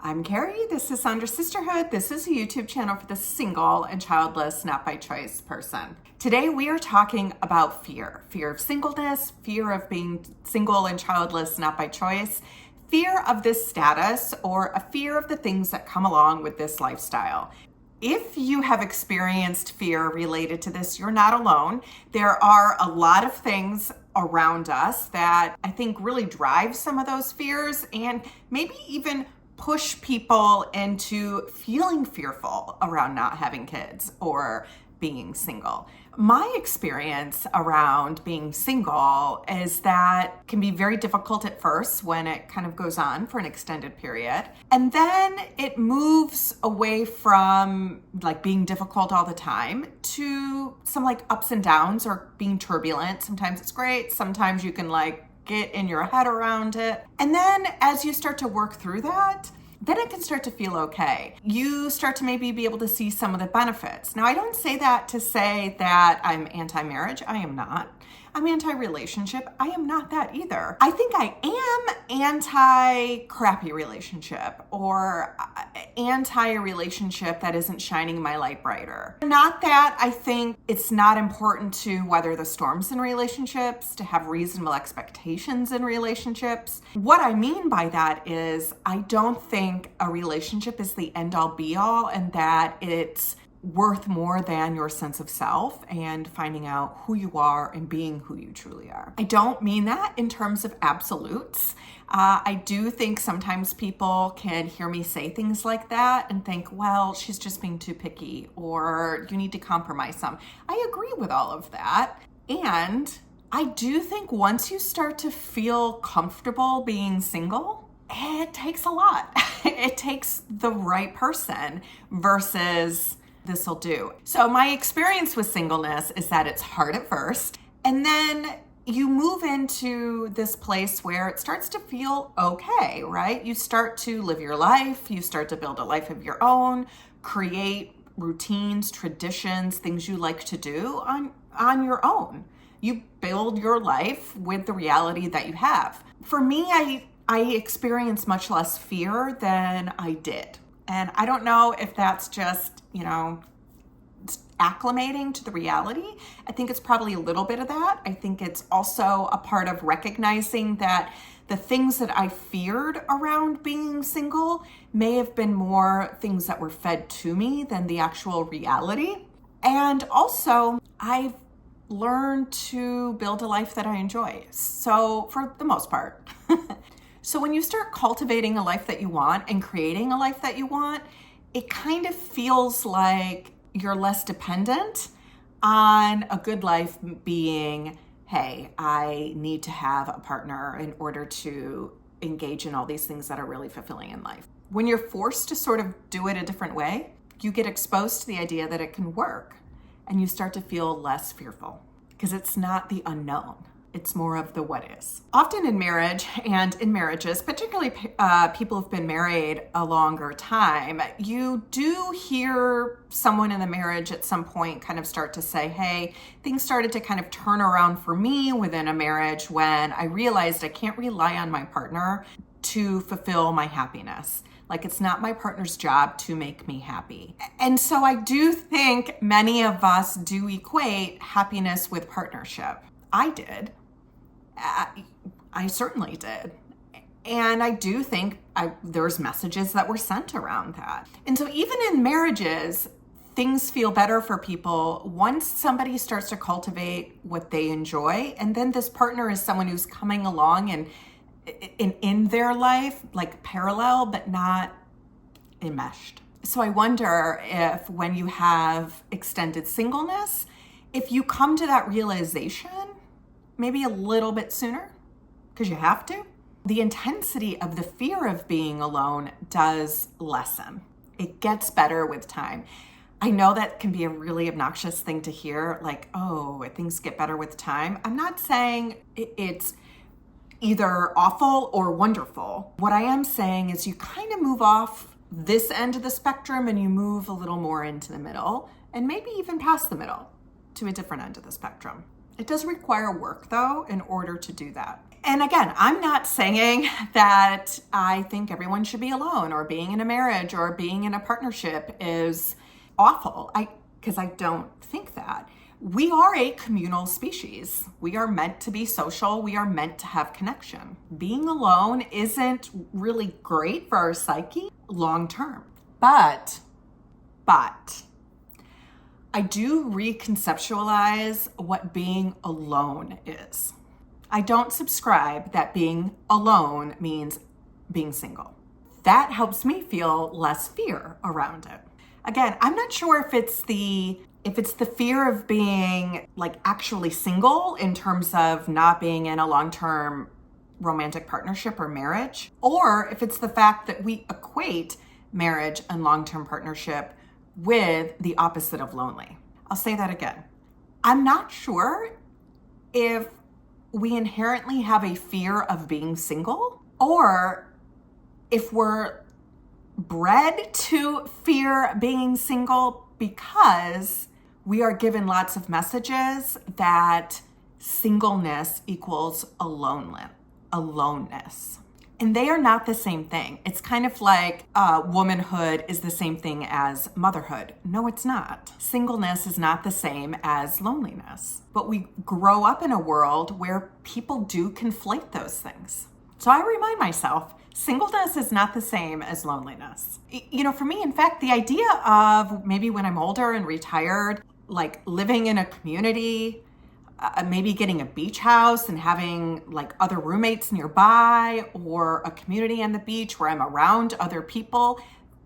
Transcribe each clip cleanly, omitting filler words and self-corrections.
I'm Carrie. This is Under Sisterhood. This is a YouTube channel for the single and childless, not by choice person. Today we are talking about fear. Fear of singleness, fear of being single and childless, not by choice, fear of this status, or a fear of the things that come along with this lifestyle. If you have experienced fear related to this, you're not alone. There are a lot of things around us that I think really drive some of those fears and maybe even push people into feeling fearful around not having kids or being single. My experience around being single is that can be very difficult at first when it kind of goes on for an extended period. And then it moves away from like being difficult all the time to some like ups and downs or being turbulent. Sometimes it's great. Sometimes you can like get in your head around it. And then as you start to work through that, then it can start to feel okay. You start to maybe be able to see some of the benefits. Now, I don't say that to say that I'm anti-marriage. I am not. I'm anti-relationship. I am not that either. I think I am anti-crappy relationship or anti-relationship that isn't shining my light brighter. Not that I think it's not important to weather the storms in relationships, to have reasonable expectations in relationships. What I mean by that is I don't think a relationship is the end-all be-all and that it's worth more than your sense of self and finding out who you are and being who you truly are. I don't mean that in terms of absolutes. I do think sometimes people can hear me say things like that and think, well, she's just being too picky or you need to compromise some. I agree with all of that. And I do think once you start to feel comfortable being single, it takes a lot. It takes the right person versus this'll do. So my experience with singleness is that it's hard at first, and then you move into this place where it starts to feel okay, right? You start to live your life, you start to build a life of your own, create routines, traditions, things you like to do on your own. You build your life with the reality that you have. For me, I experienced much less fear than I did. And I don't know if that's just, acclimating to the reality. I think it's probably a little bit of that. I think it's also a part of recognizing that the things that I feared around being single may have been more things that were fed to me than the actual reality. And also, I've learned to build a life that I enjoy. So for the most part. So when you start cultivating a life that you want and creating a life that you want, it kind of feels like you're less dependent on a good life being, hey, I need to have a partner in order to engage in all these things that are really fulfilling in life. When you're forced to sort of do it a different way, you get exposed to the idea that it can work and you start to feel less fearful because it's not the unknown. It's more of the what is. Often in marriage and in marriages, particularly people who've been married a longer time, you do hear someone in the marriage at some point kind of start to say, hey, things started to kind of turn around for me within a marriage when I realized I can't rely on my partner to fulfill my happiness. Like it's not my partner's job to make me happy. And so I do think many of us do equate happiness with partnership. I did. I certainly did. And I do think there's messages that were sent around that. And so even in marriages, things feel better for people once somebody starts to cultivate what they enjoy. And then this partner is someone who's coming along and in their life, like parallel, but not enmeshed. So I wonder if when you have extended singleness, if you come to that realization maybe a little bit sooner, because you have to, the intensity of the fear of being alone does lessen. It gets better with time. I know that can be a really obnoxious thing to hear, like, oh, things get better with time. I'm not saying it's either awful or wonderful. What I am saying is you kind of move off this end of the spectrum and you move a little more into the middle and maybe even past the middle to a different end of the spectrum. It does require work, though, in order to do that. And again, I'm not saying that I think everyone should be alone or being in a marriage or being in a partnership is awful, because I don't think that. We are a communal species. We are meant to be social. We are meant to have connection. Being alone isn't really great for our psyche long term. But I do reconceptualize what being alone is. I don't subscribe that being alone means being single. That helps me feel less fear around it. Again, I'm not sure if it's the fear of being like actually single in terms of not being in a long-term romantic partnership or marriage, or if it's the fact that we equate marriage and long-term partnership with the opposite of lonely. I'll say that again. I'm not sure if we inherently have a fear of being single, or if we're bred to fear being single because we are given lots of messages that singleness equals aloneness. And they are not the same thing. It's kind of like womanhood is the same thing as motherhood. No, it's not. Singleness is not the same as loneliness. But we grow up in a world where people do conflate those things. So I remind myself, singleness is not the same as loneliness. For me, in fact, the idea of maybe when I'm older and retired, like living in a community, maybe getting a beach house and having like other roommates nearby, or a community on the beach where I'm around other people,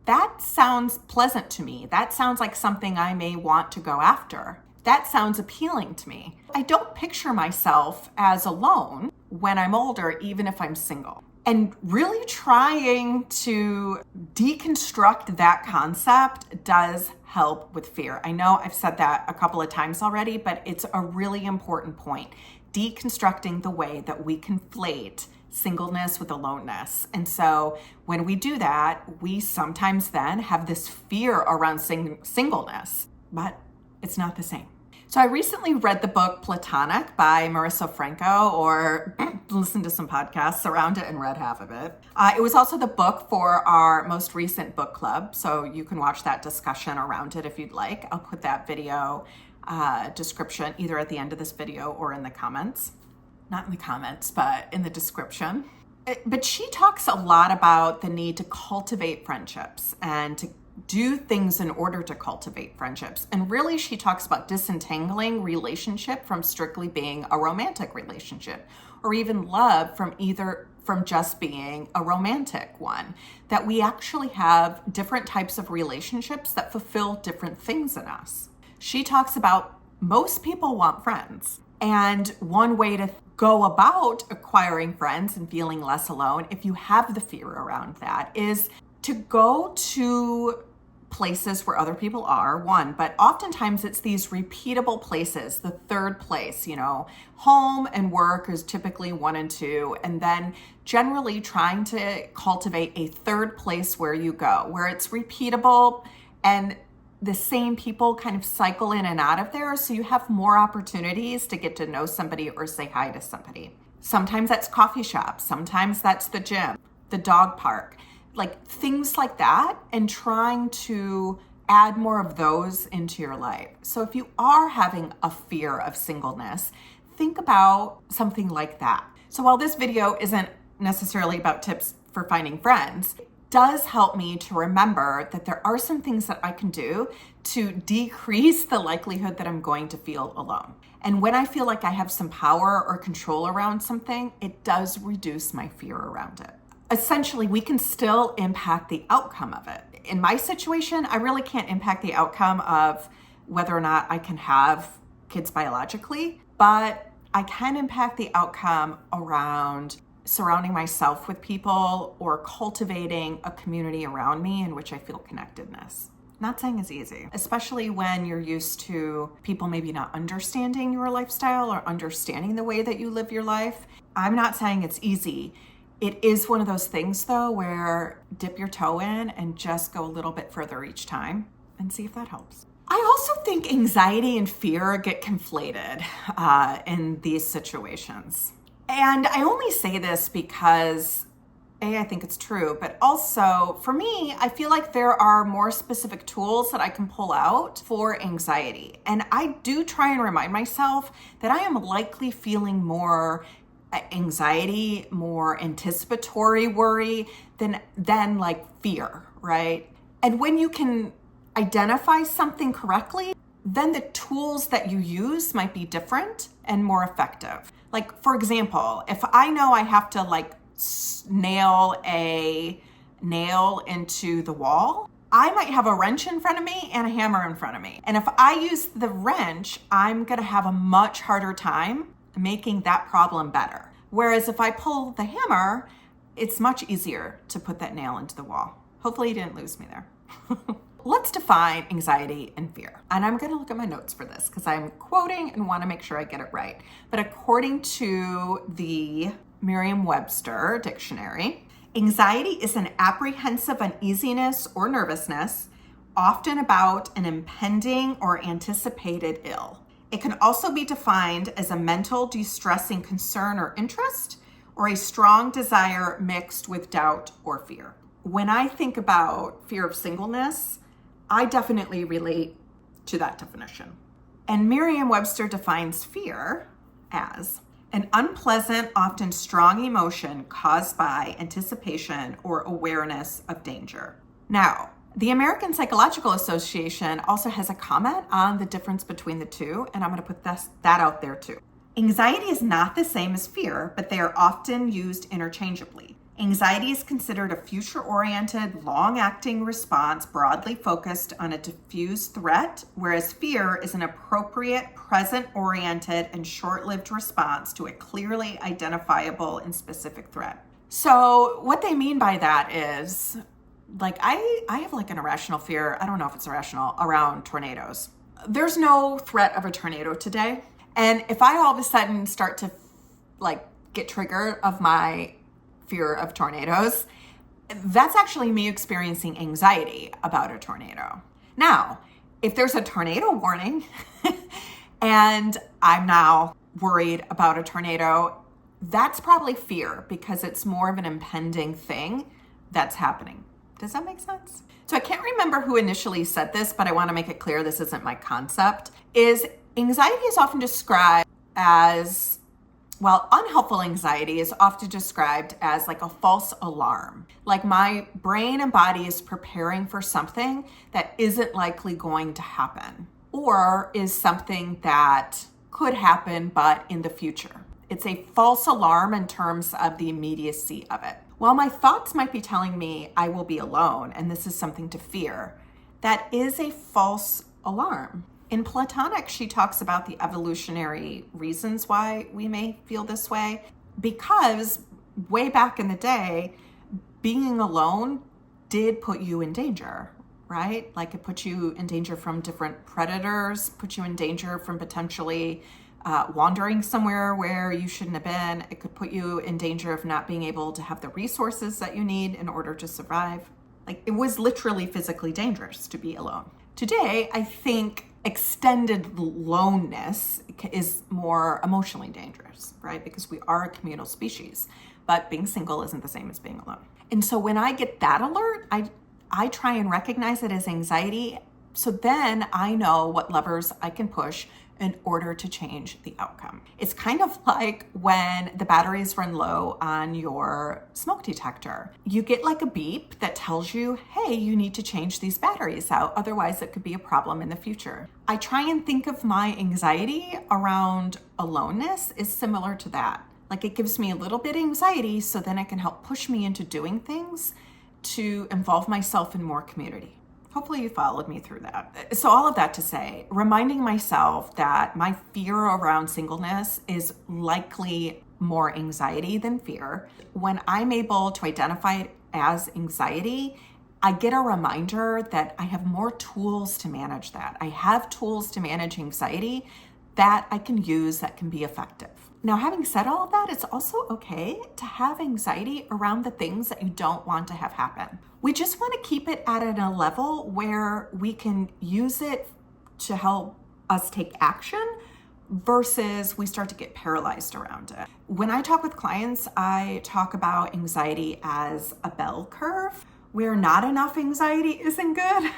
that sounds pleasant to me. That sounds like something I may want to go after. That sounds appealing to me. I don't picture myself as alone when I'm older, even if I'm single. And really trying to deconstruct that concept does help with fear. I know I've said that a couple of times already, but it's a really important point. Deconstructing the way that we conflate singleness with aloneness. And so when we do that, we sometimes then have this fear around singleness, but it's not the same. So I recently read the book Platonic by Marissa Franco, or listened to some podcasts around it and read half of it. It was also the book for our most recent book club, so you can watch that discussion around it if you'd like. I'll put that video description either at the end of this video or in the comments. Not in the comments, but in the description. But she talks a lot about the need to cultivate friendships and to do things in order to cultivate friendships. And really, she talks about disentangling relationship from strictly being a romantic relationship, or even love from just being a romantic one. That we actually have different types of relationships that fulfill different things in us. She talks about most people want friends. And one way to go about acquiring friends and feeling less alone, if you have the fear around that, is to go to places where other people are, one, but oftentimes it's these repeatable places, the third place, home and work is typically 1 and 2, and then generally trying to cultivate a third place where you go, where it's repeatable and the same people kind of cycle in and out of there, so you have more opportunities to get to know somebody or say hi to somebody. Sometimes that's coffee shops, sometimes that's the gym, the dog park, like things like that, and trying to add more of those into your life. So if you are having a fear of singleness, think about something like that. So while this video isn't necessarily about tips for finding friends, it does help me to remember that there are some things that I can do to decrease the likelihood that I'm going to feel alone. And when I feel like I have some power or control around something, it does reduce my fear around it. Essentially, we can still impact the outcome of it. In my situation, I really can't impact the outcome of whether or not I can have kids biologically, but I can impact the outcome around surrounding myself with people or cultivating a community around me in which I feel connectedness. Not saying it's easy, especially when you're used to people maybe not understanding your lifestyle or understanding the way that you live your life. I'm not saying it's easy. It is one of those things, though, where dip your toe in and just go a little bit further each time and see if that helps. I also think anxiety and fear get conflated in these situations. And I only say this because I think it's true, but also for me, I feel like there are more specific tools that I can pull out for anxiety. And I do try and remind myself that I am likely feeling more anxiety, more anticipatory worry than like fear, right? And when you can identify something correctly, then the tools that you use might be different and more effective. Like, for example, if I know I have to like nail a nail into the wall, I might have a wrench in front of me and a hammer in front of me. And if I use the wrench, I'm gonna have a much harder time making that problem better. Whereas if I pull the hammer, it's much easier to put that nail into the wall. Hopefully you didn't lose me there. Let's define anxiety and fear. And I'm going to look at my notes for this because I'm quoting and want to make sure I get it right. But according to the Merriam-Webster dictionary, anxiety is an apprehensive uneasiness or nervousness, often about an impending or anticipated ill. It can also be defined as a mental distressing concern or interest, or a strong desire mixed with doubt or fear. When I think about fear of singleness, I definitely relate to that definition. And Merriam-Webster defines fear as an unpleasant, often strong emotion caused by anticipation or awareness of danger. Now, the American Psychological Association also has a comment on the difference between the two, and I'm going to put that out there too. Anxiety is not the same as fear, but they are often used interchangeably. Anxiety is considered a future-oriented, long-acting response broadly focused on a diffuse threat, whereas fear is an appropriate, present-oriented, and short-lived response to a clearly identifiable and specific threat. So what they mean by that is, like, I have like an irrational fear, I don't know if it's irrational, around tornadoes. There's no threat of a tornado today. And if I all of a sudden start to like get triggered of my fear of tornadoes, that's actually me experiencing anxiety about a tornado. Now, if there's a tornado warning and I'm now worried about a tornado, that's probably fear because it's more of an impending thing that's happening. Does that make sense? So I can't remember who initially said this, but I want to make it clear this isn't my concept, is anxiety is often described as, well, unhelpful anxiety is often described as like a false alarm. Like my brain and body is preparing for something that isn't likely going to happen or is something that could happen, but in the future. It's a false alarm in terms of the immediacy of it. While my thoughts might be telling me I will be alone and this is something to fear, that is a false alarm. In Platonic, she talks about the evolutionary reasons why we may feel this way, because way back in the day, being alone did put you in danger, right? Like it put you in danger from different predators, put you in danger from potentially wandering somewhere where you shouldn't have been. It could put you in danger of not being able to have the resources that you need in order to survive. Like it was literally physically dangerous to be alone. Today, I think extended aloneness is more emotionally dangerous, right? Because we are a communal species, but being single isn't the same as being alone. And so when I get that alert, I try and recognize it as anxiety. So then I know what levers I can push in order to change the outcome. It's kind of like when the batteries run low on your smoke detector. You get like a beep that tells you, hey, you need to change these batteries out, otherwise it could be a problem in the future. I try and think of my anxiety around aloneness is similar to that. Like it gives me a little bit of anxiety, so then it can help push me into doing things to involve myself in more community. Hopefully you followed me through that. So all of that to say, reminding myself that my fear around singleness is likely more anxiety than fear. When I'm able to identify it as anxiety, I get a reminder that I have more tools to manage that. I have tools to manage anxiety that I can use that can be effective. Now, having said all of that, it's also okay to have anxiety around the things that you don't want to have happen. We just want to keep it at a level where we can use it to help us take action versus we start to get paralyzed around it. When I talk with clients, I talk about anxiety as a bell curve where not enough anxiety isn't good.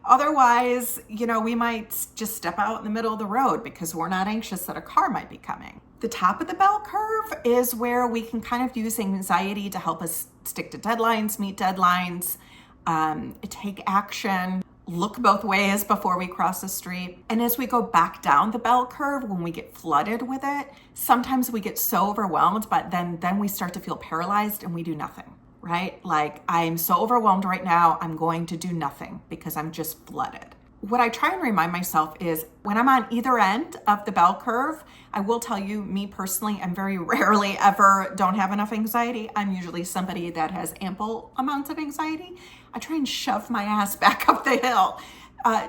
Otherwise, we might just step out in the middle of the road because we're not anxious that a car might be coming. The top of the bell curve is where we can kind of use anxiety to help us stick to deadlines, meet deadlines, take action, look both ways before we cross the street. And as we go back down the bell curve, when we get flooded with it, sometimes we get so overwhelmed, but then we start to feel paralyzed and we do nothing, right? Like, I'm so overwhelmed right now, I'm going to do nothing because I'm just flooded. What I try and remind myself is when I'm on either end of the bell curve, I will tell you, me personally, I'm very rarely ever don't have enough anxiety. I'm usually somebody that has ample amounts of anxiety. I try and shove my ass back up the hill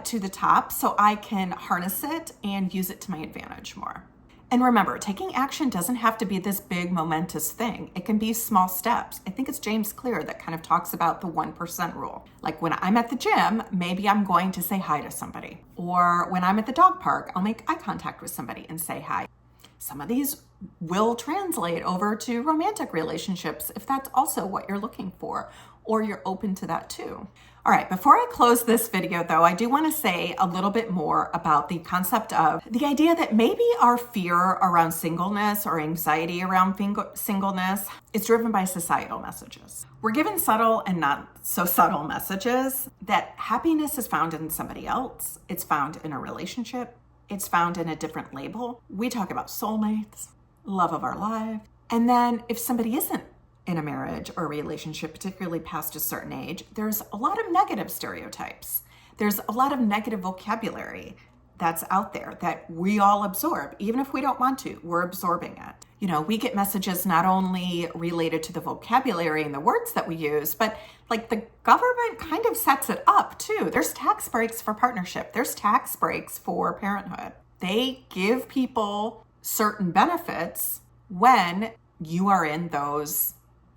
to the top so I can harness it and use it to my advantage more. And remember, taking action doesn't have to be this big momentous thing. It can be small steps. I think it's James Clear that kind of talks about the 1% rule. Like when I'm at the gym, maybe I'm going to say hi to somebody. Or when I'm at the dog park, I'll make eye contact with somebody and say hi. Some of these will translate over to romantic relationships if that's also what you're looking for, or you're open to that too. All right, before I close this video though, I do want to say a little bit more about the concept of the idea that maybe our fear around singleness or anxiety around singleness is driven by societal messages. We're given subtle and not so subtle messages that happiness is found in somebody else, it's found in a relationship, it's found in a different label. We talk about soulmates, love of our life, and then if somebody isn't in a marriage or a relationship, particularly past a certain age, there's a lot of negative stereotypes. There's a lot of negative vocabulary that's out there that we all absorb. Even if we don't want to, we're absorbing it. We get messages not only related to the vocabulary and the words that we use, but like the government kind of sets it up too. There's tax breaks for partnership. There's tax breaks for parenthood. They give people certain benefits when you are in those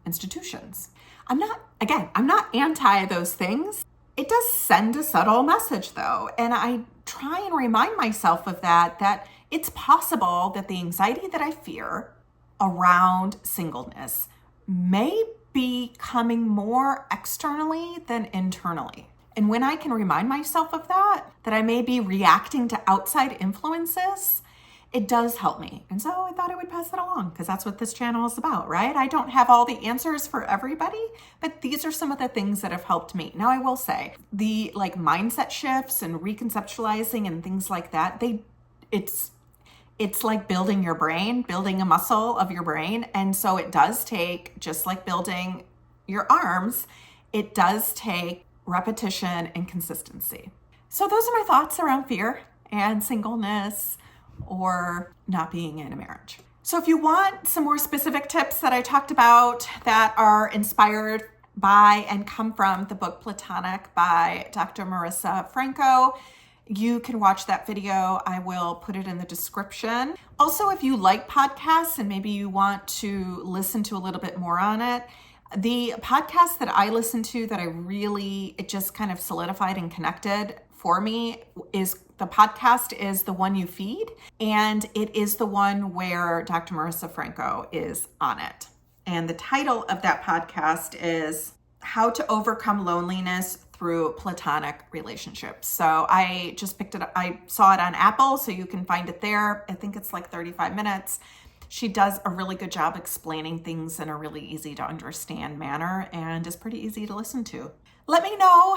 institutions. I'm not anti those things. It does send a subtle message though. And I try and remind myself of that it's possible that the anxiety that I fear around singleness may be coming more externally than internally. And when I can remind myself of that I may be reacting to outside influences, it does help me. And so I thought I would pass it along because that's what this channel is about, right? I don't have all the answers for everybody, but these are some of the things that have helped me. Now I will say the mindset shifts and reconceptualizing and things like that, it's like building your brain, building a muscle of your brain. And so it does take, just like building your arms, it does take repetition and consistency. So those are my thoughts around fear and singleness or not being in a marriage. So if you want some more specific tips that I talked about that are inspired by and come from the book Platonic by Dr. Marissa Franco, you can watch that video. I will put it in the description. Also, if you like podcasts and maybe you want to listen to a little bit more on it, the podcast that I listen to that it just kind of solidified and connected for me is the podcast is The One You Feed, and it is the one where Dr. Marissa Franco is on it. And the title of that podcast is How to Overcome Loneliness Through Platonic Relationships. So I just picked it up. I saw it on Apple, so you can find it there. I think it's like 35 minutes. She does a really good job explaining things in a really easy to understand manner and is pretty easy to listen to. Let me know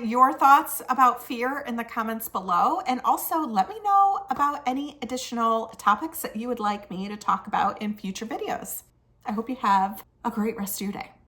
your thoughts about fear in the comments below. And also let me know about any additional topics that you would like me to talk about in future videos. I hope you have a great rest of your day.